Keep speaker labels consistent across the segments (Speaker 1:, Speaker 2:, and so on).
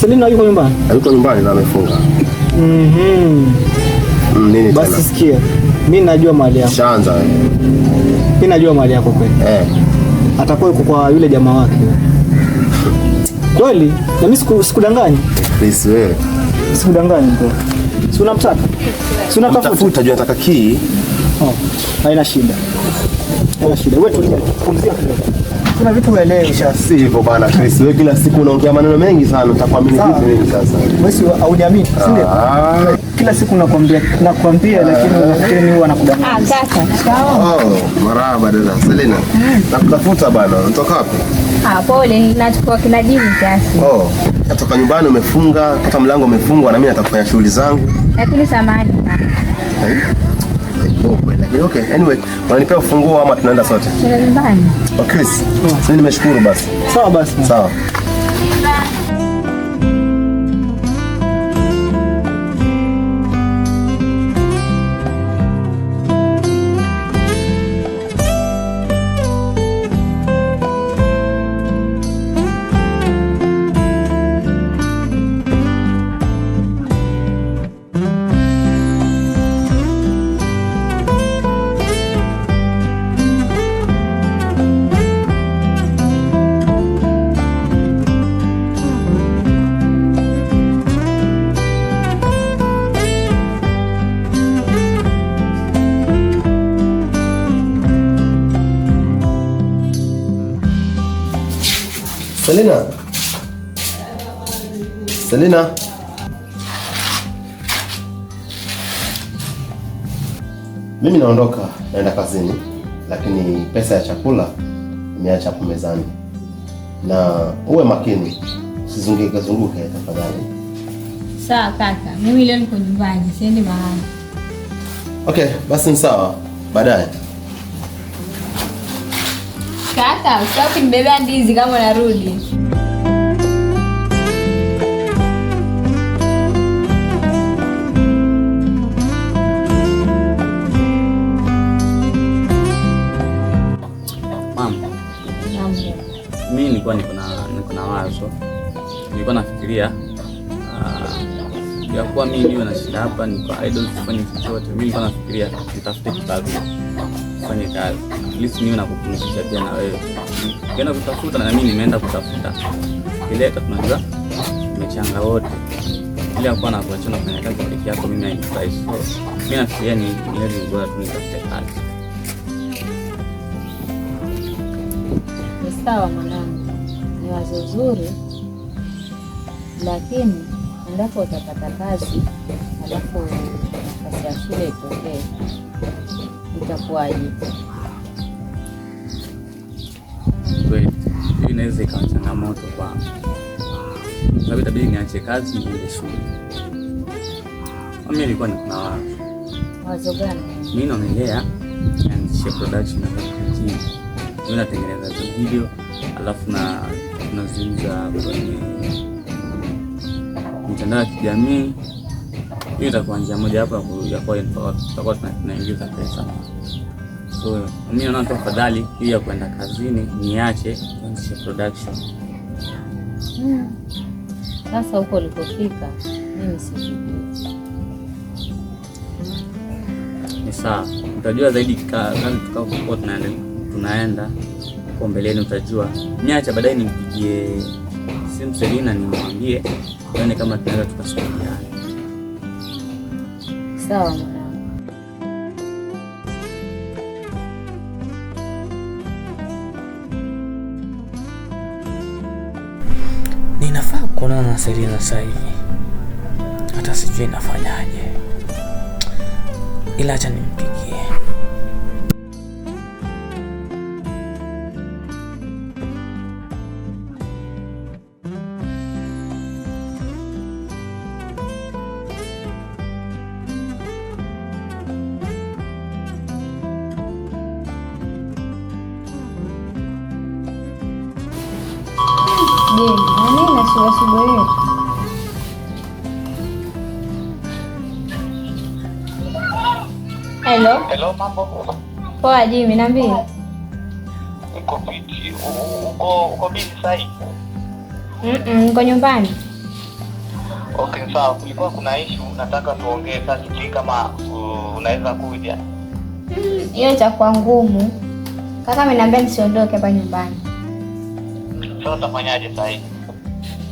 Speaker 1: Selina yuko nyumbani?
Speaker 2: Yuko nyumbani na amefunga. Nini tena?
Speaker 1: Basi sikia. Mimi najua mali yako.
Speaker 2: Shaanza wewe.
Speaker 1: Mimi najua mali yako kweli. Atakuwa yuko kwa yule jamaa wake. Kweli? Na mimi sikudanganyi.
Speaker 2: Please wewe.
Speaker 1: Sikudanganyi bro. Si unamtaka? Si unatafuta
Speaker 2: jua nataka key.
Speaker 1: Haina shida. Haina shida. Wewe tulia. Pumzika kidogo. Kuna vitu uelewe sasa.
Speaker 2: Si hivyo bana Chris. Wewe kila siku unaongea maneno mengi sana. Utakuamini vipi mimi sasa?
Speaker 1: Wewe hauniamini, si ndio? Kila siku nakwambia lakini unafikiri mimi huwa nakudanganya.
Speaker 3: Kaka.
Speaker 2: Marahaba dada. Selina. Nakutafuta bana. Unatoka wapi?
Speaker 3: Pole, nachukua kina Jimmy kiasi.
Speaker 2: Natoka nyumbani umefunga, hata mlango umefungwa na mimi nataka shughuli zangu.
Speaker 3: Lakini samahani.
Speaker 2: Okay, anyway, unanipea ufunguo ama tunaenda sote?
Speaker 3: Tunaenda nyumbani.
Speaker 2: Chris, sasa nimeshukuru basi.
Speaker 1: Sawa basi.
Speaker 2: Sawa. Selina. Mimi naondoka, naenda kazini, lakini pesa ya chakula nimeacha hapo mezani. Na uwe makini, usizunguke tafadhali.
Speaker 3: Sawa kaka, mimi leo niko nyumbani, siendi mahali.
Speaker 2: Okay, basi ni sawa. Baadaye.
Speaker 3: Kaka, usitaki nibebea ndizi kama narudi.
Speaker 4: Mimi nilikuwa niko na wazo. Nilikuwa nafikiria ya kuwa mimi niwe na shida hapa, niko idle sifanye chochote. Mimi nilikuwa nafikiria nitafute kibarua, fanye kazi. At least niwe nakupumzisha pia na wewe. Ukienda kutafuta na mimi nimeenda kutafuta. Kileta tunajua tumechanga wote. Ile kwa na kuachana kufanya kazi peke yako mimi hainifai. So mimi nafikiria ni heri bora tunitafute kazi.
Speaker 3: Sawa mwanangu, ni wazo zuri, lakini endapo utapata kazi alafu nafasi ya shule itokee, itakuwaje?
Speaker 4: Kweli, hii inaweza ikawa changamoto kwangu. Sababu itabidi niache kazi niende shule. Mimi nilikuwa niko na
Speaker 3: wazo gani?
Speaker 4: Mimi naonelea nianzishe production ya TV. Mimi natengeneza video alafu na tunaziuza kwenye mitandao ya kijamii. Hiyo itakuwa njia moja hapo ya kwa tutakuwa tunaingiza pesa. So mimi naona tafadhali hiyo ya kwenda kazini niache nianzishe production.
Speaker 3: Sasa huko ulipofika mimi sijui.
Speaker 4: Ni sawa. Utajua zaidi kama tutakapokuwa tunaenda kwa mbeleni utajua. Niacha baadaye nimpigie simu Selina nimwambie tuone kama tunaweza tukasaidiana.
Speaker 3: Sawa mwanangu.
Speaker 1: Ninafaa kuonana na Selina sasa hivi. Hata sijui nafanyaje. Ila acha nimpigie.
Speaker 3: Subuhi. Hello.
Speaker 5: Hello, mambo.
Speaker 3: Poa Jimmy, niambie.
Speaker 5: Uko busy? Uko busy sasa hivi?
Speaker 3: Niko nyumbani.
Speaker 5: Okay, sawa. Kulikuwa kuna issue nataka tuongee sasa, sijui kama unaweza kuja.
Speaker 3: Hiyo itakuwa ngumu. Kaka ameniambia nisiondoke hapa nyumbani.
Speaker 5: Sasa utafanyaje sasa hivi?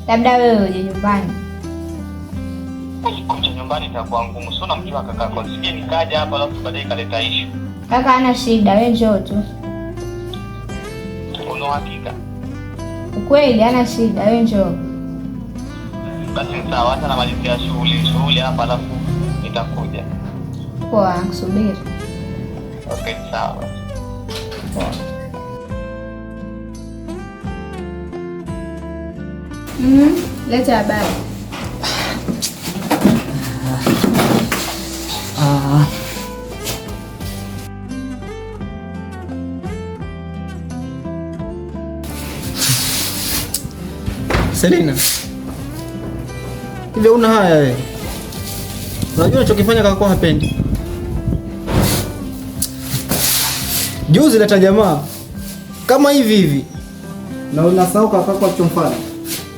Speaker 3: Labda wewe uje nyumbani.
Speaker 5: Kuja nyumbani itakuwa ngumu. Sio namjua kaka yako. Sije nikaja hapa alafu baadaye kaleta issue.
Speaker 3: Kaka hana shida, wewe njoo tu.
Speaker 5: Una hakika?
Speaker 3: Ukweli hana shida, wewe njoo.
Speaker 5: Basi sawa, hata namalizia shughuli hapa alafu nitakuja.
Speaker 3: Poa, nakusubiri.
Speaker 5: Okay, sawa.
Speaker 3: Poa. Leta habari.
Speaker 1: Selina, hivi una haya wewe? Unajua unachokifanya kaka kwa hapendi. Juzi leta jamaa kama hivi na unasahau kaka kwa chomfana.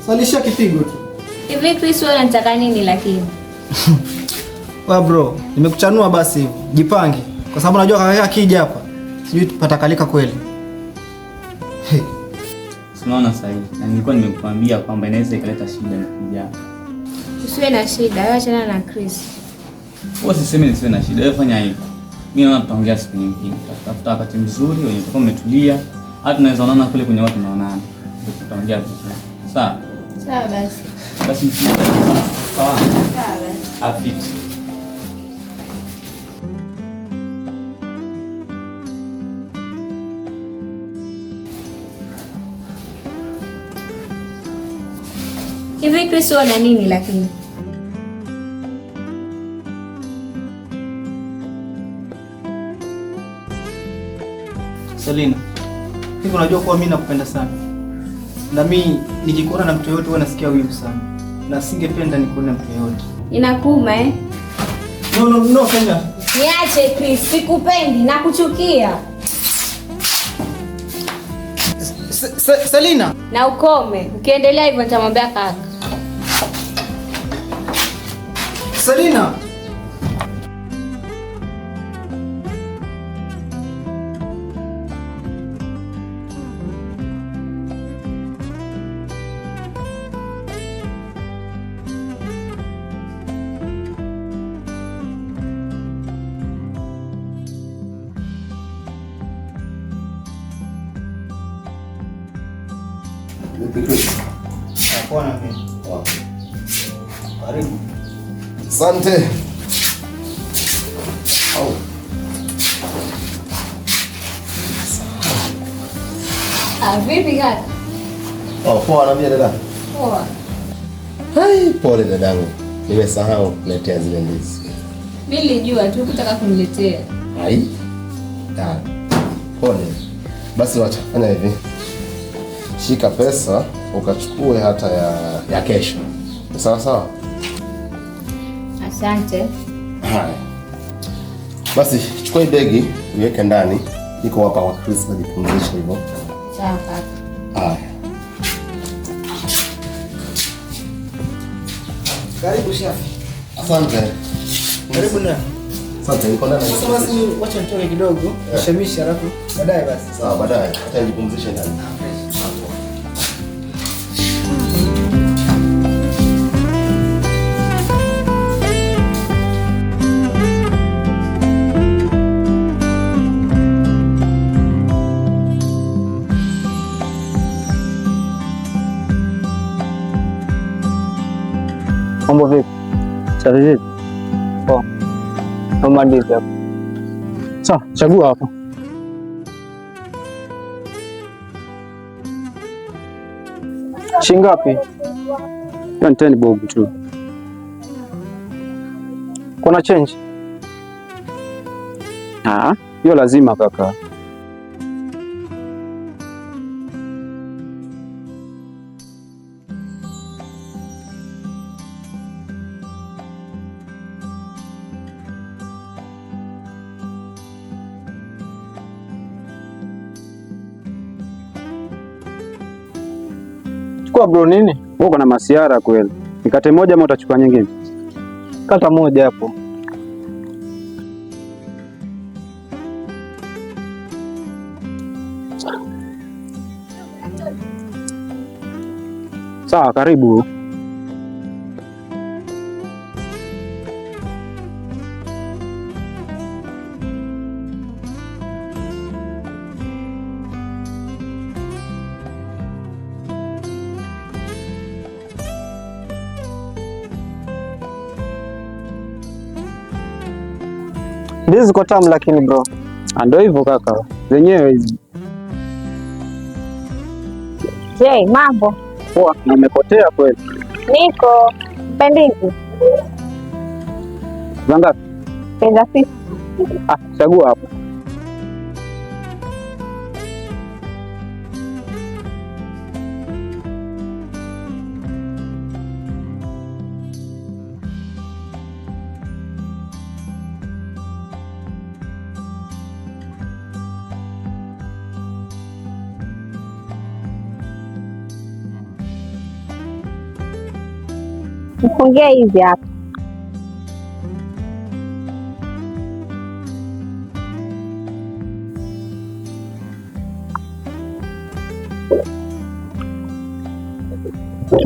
Speaker 1: Salisha kipigo tu.
Speaker 3: Hivi Chris wewe unataka nini lakini?
Speaker 1: Wa bro, nimekuchanua basi hivi. Jipange kwa sababu najua kaka akija hapa sijui patakalika kweli. Hey.
Speaker 4: Unaona sasa hivi. Na nilikuwa nimekuambia kwamba inaweza ikaleta shida nikija.
Speaker 3: Usiwe na shida, wewe achana na Chris.
Speaker 4: Wewe usiseme nisiwe na shida, wewe fanya hivi. Mimi naona tutaongea siku nyingine. Tutafuta wakati mzuri wenye tutakuwa umetulia. Hata tunaweza onana kule kwenye watu tunaonana. Tutaongea vizuri. Sawa?
Speaker 3: Sawa basi.
Speaker 4: Basi msikie. Sawa.
Speaker 3: Sawa basi.
Speaker 4: Afiti.
Speaker 3: Hivi Chris una nini lakini?
Speaker 1: Selina, hivi unajua kuwa mimi nakupenda sana. Na mimi nikikuona na mtu yote huwa nasikia wivu sana. Na singependa nikuone mtu yote.
Speaker 3: Inakuuma eh?
Speaker 1: No, Selina.
Speaker 3: Niache Chris, sikupendi na kuchukia.
Speaker 1: Selina.
Speaker 3: Na ukome. Ukiendelea hivyo nitamwambia kaka.
Speaker 1: Selina. Karibu.
Speaker 2: Asante. Au.
Speaker 3: Vipi kaka?
Speaker 2: Poa na mimi dada.
Speaker 3: Poa.
Speaker 2: Hai, pole dadangu. Nimesahau kuletea zile ndizi.
Speaker 3: Mimi nilijua tu kutaka kuniletea.
Speaker 2: Hai. Pole. Basi wacha fanya hivi. Shika pesa ukachukue hata ya kesho. Sawa sawa?
Speaker 3: Asante.
Speaker 2: Haya. Basi chukua begi uweke ndani. Niko hapa kwa Chris najipumzisha hivyo.
Speaker 3: Sawa kaka.
Speaker 2: Haya.
Speaker 1: Karibu Shafi.
Speaker 2: Asante.
Speaker 1: Karibu na.
Speaker 2: Asante, niko ndani.
Speaker 1: Sasa basi wacha nitoke kidogo, nishemishe alafu baadaye basi.
Speaker 2: Sawa, baadaye. Acha nijipumzishe ndani.
Speaker 6: Mambo vipi? Safi vipi? Poa. Naomba ndizi hapo. Sawa, chagua hapo. Shilingi ngapi? 10 bob tu. Kuna change? Hiyo lazima kaka. Chukua bro nini? Uko na masiara kweli. Nikate moja ama utachukua nyingine?
Speaker 1: Kata moja hapo.
Speaker 6: Sawa, karibu.
Speaker 1: Ndizi ziko tamu lakini bro.
Speaker 6: Ndio hivyo kaka, zenyewe hizi.
Speaker 3: Je, mambo?
Speaker 6: Poa, na umepotea kweli.
Speaker 3: Niko mpendizi.
Speaker 6: Zangapi?
Speaker 3: Pesa sisi.
Speaker 6: Chagua hapo.
Speaker 3: Mfungie hizi hapa.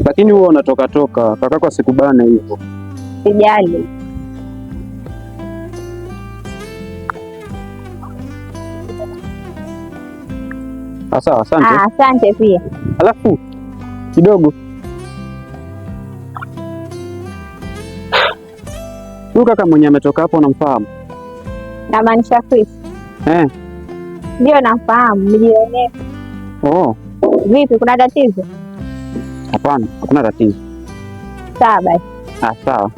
Speaker 6: Lakini huwa unatoka toka, kakako asikubane hivyo.
Speaker 3: Sijali.
Speaker 6: Sawa, asante.
Speaker 3: Asante pia.
Speaker 6: Alafu kidogo huyu kaka mwenye ametoka hapo unamfahamu?
Speaker 3: Namaanisha Chris. Ndio namfahamu, mjionee.
Speaker 6: Oh.
Speaker 3: Vipi, kuna tatizo?
Speaker 6: Hapana, hakuna tatizo.
Speaker 3: Sawa basi.
Speaker 6: Sawa.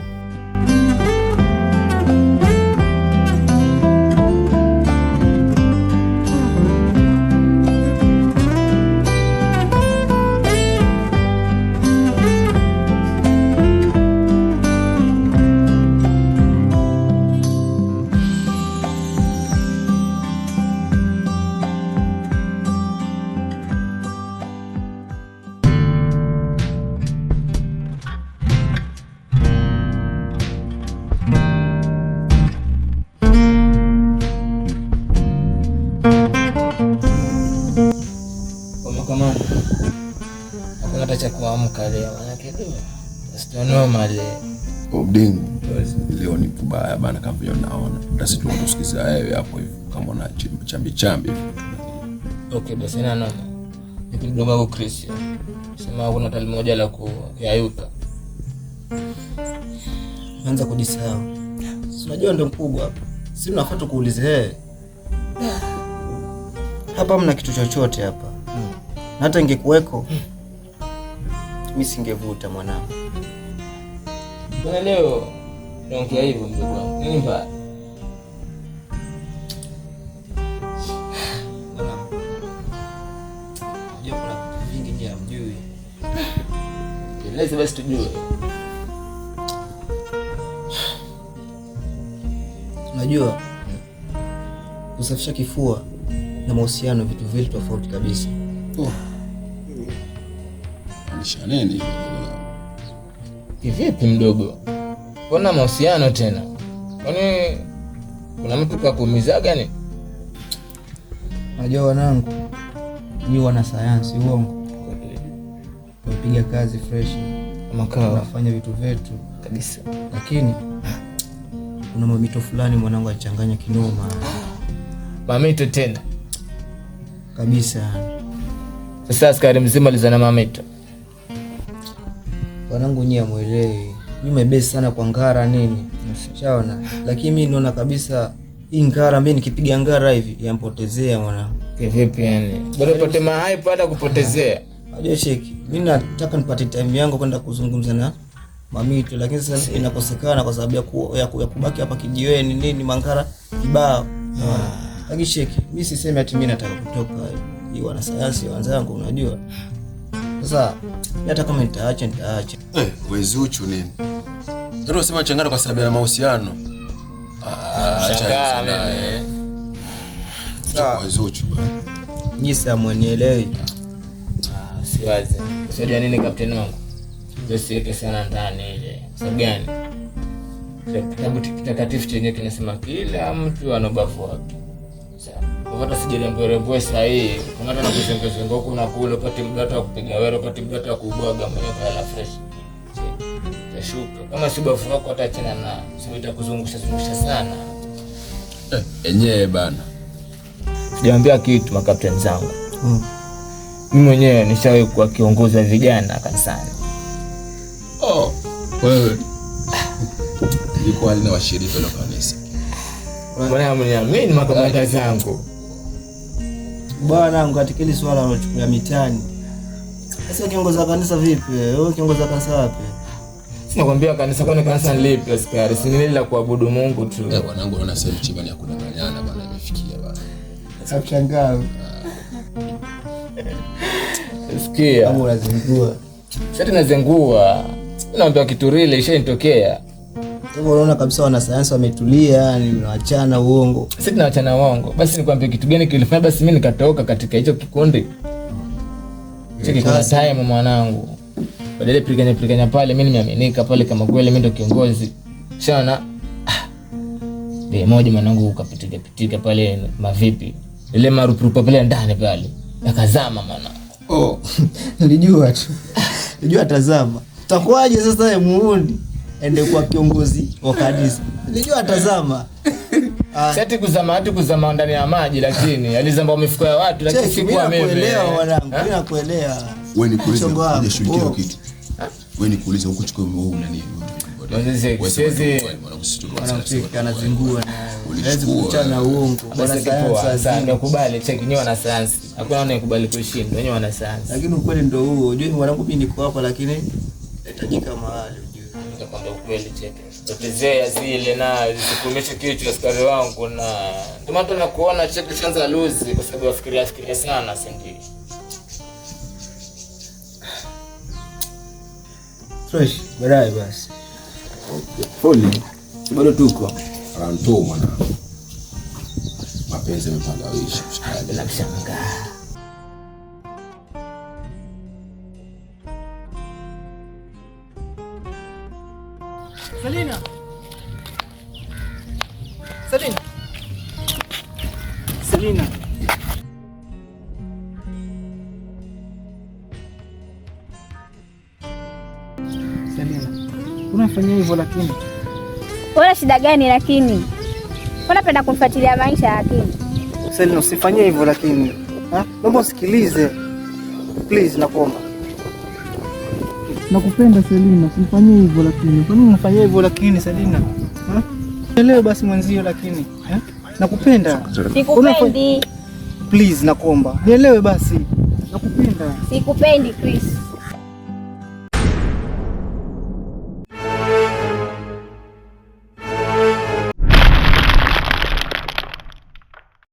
Speaker 7: Hakuna cha kuamka leo, manake noma leo.
Speaker 2: Obding, leo ni kubaya bana, kama vile unaona. Basi tunakusikiza wewe hapo hivi kama una chambi.
Speaker 7: Okay, basi na noma. Nipi mdogo wako Chris. Sema kuna tali moja la kuyayuka.
Speaker 1: Anza kujisahau. Unajua ndo mkubwa hapa. Si unafuata kuulize hapa mna kitu chochote hapa. Na hata ingekuweko mimi singevuta mwanangu.
Speaker 7: Bwana leo naongea hivyo mdogo wangu. Nini mbaya?
Speaker 1: Unajua kuna vingi nje hamjui.
Speaker 7: Eleza basi tujue.
Speaker 1: Unajua kusafisha kifua na mahusiano vitu vile tofauti kabisa.
Speaker 2: Anisha nini?
Speaker 7: Kivipi mdogo? Kuna mahusiano tena? Kwani kuna mtu kakuumiza gani?
Speaker 1: Unajua wanangu, ni wana sayansi uongo. Tunapiga kazi fresh,
Speaker 7: Makao
Speaker 1: tunafanya vitu vyetu
Speaker 7: kabisa.
Speaker 1: Lakini kuna mamito fulani mwanangu alichanganya kinoma.
Speaker 7: Mamito tena?
Speaker 1: Kabisa.
Speaker 7: Sasa askari mzima alizana mamito.
Speaker 1: Wanangu nyie amuelewi. Mimi mebesi sana kwa ngara nini. Shaona. Lakini mimi naona kabisa hii ngara mimi nikipiga ngara hivi yampotezea mwanangu.
Speaker 7: Vipi yani? Bora pote mahali hata kupotezea.
Speaker 1: Unajua sheki. Mimi nataka nipate time yangu kwenda kuzungumza na mamito, lakini sasa inakosekana kwa sababu ya kubaki hapa kijiweni nini mangara kibao. Lakini sheki, mimi sisemi ati mimi nataka kutoka hii wana sayansi wenzangu unajua. Sasa hata kama nitaacha.
Speaker 2: Wewe Zuchu nini? Ndio unasema changana kwa sababu ya mahusiano.
Speaker 7: Acha mimi.
Speaker 2: Wewe Zuchu bwana.
Speaker 1: Nyisa mwenielewi.
Speaker 7: Siwazi. Unajua nini kapteni wangu? Usiweke sana ndani ile. Sababu gani? Kitabu kitakatifu chenyewe kinasema kila mtu ana ubavu wake. Sawa. Hata sijalembo sahihi. Kuna hata nakuzenga huko na kule, upate muda wa kupiga wewe, upate muda wa kubwaga mwenyewe kala fresh. Tashuka. Kama si ubavu wako hata tena na sio itakuzungusha sana.
Speaker 8: Enyewe bana.
Speaker 7: Sijaambia kitu makapteni zangu. Mimi mwenyewe nishawahi kuwa kiongozi wa vijana kanisani.
Speaker 8: Wewe. Nilikuwa alina washirika wa kanisa.
Speaker 7: Bwana mniamini makapteni zangu.
Speaker 1: Bwana wangu katika ile swala unachukua mitani. Sasa kiongozi wa kanisa vipi? Wewe kiongozi wa kanisa wapi?
Speaker 7: Sinakwambia kanisa kwani kanisa ni lipi askari? Si ni la kuabudu Mungu tu.
Speaker 8: Bwanangu naona sasa mchiba ni akudanganyana bana imefikia bana.
Speaker 1: Sasa kushangaa.
Speaker 7: Sikia.
Speaker 1: Kama unazingua.
Speaker 7: Sasa tunazengua. Naambia kitu rile ishaitokea.
Speaker 1: Sasa unaona kabisa wanasayansi wametulia, yani unaachana uongo.
Speaker 7: Sisi tunaachana uongo. Basi nikwambie kitu gani kilifanya basi mimi nikatoka katika hicho kikundi. Cheki kuna time mwanangu. Badala pilikanya pale mimi nimeaminika pale kama kweli mimi ndo kiongozi. Shana. Be moja mwanangu ukapitika pale mavipi. Ile marupurupa pale ndani pale. Akazama mwanangu.
Speaker 1: Nilijua tu. Nilijua tazama. Utakuwaje sasa wewe muuni? Ende kwa kiongozi wa kanisa. Nilijua tazama.
Speaker 7: Sasa kuzama ndani ya maji lakini alizamba mifuko ya watu lakini si kwa mimi.
Speaker 1: Nakuelewa mwanangu, mimi nakuelewa.
Speaker 8: Wewe ni kuuliza kuja shiriki kitu. Wewe ni kuuliza huko chukua wewe una nini?
Speaker 7: Siwezi
Speaker 1: wanafika anazingua na hawezi kuchana uongo.
Speaker 7: Bwana sasa nakubali cheki nyewe wana sayansi. Hakuna anayekubali kushinda, wenyewe wana sayansi.
Speaker 1: Lakini ukweli ndio huo. Unajua mwanangu mimi niko hapa lakini nahitajika mahali unajua.
Speaker 7: Nitakwambia ukweli cheki. Totezea zile na sikumishe kichwa askari wangu na ndio maana tunakuona cheki chanza lose kwa sababu afikiria sana sindi.
Speaker 1: Fresh, baadaye basi.
Speaker 7: Fuli. Bado tuko.
Speaker 8: Ranto mwana. Mapenzi yamepanda wishi mshikaji.
Speaker 7: Bila kushangaa.
Speaker 1: Selina. Unafanya hivyo lakini.
Speaker 3: Una shida gani lakini? Unapenda kumfuatilia maisha lakini.
Speaker 1: Selina usifanye hivyo lakini. Naomba usikilize. Please nakuomba. Nakupenda Selina, usifanye hivyo lakini. Kwa nini unafanya hivyo lakini Selina? Elewa basi mwenzio lakini. Nakupenda.
Speaker 3: Sikupendi.
Speaker 1: Please nakuomba. Nielewe basi. Nakupenda.
Speaker 3: Sikupendi Chris.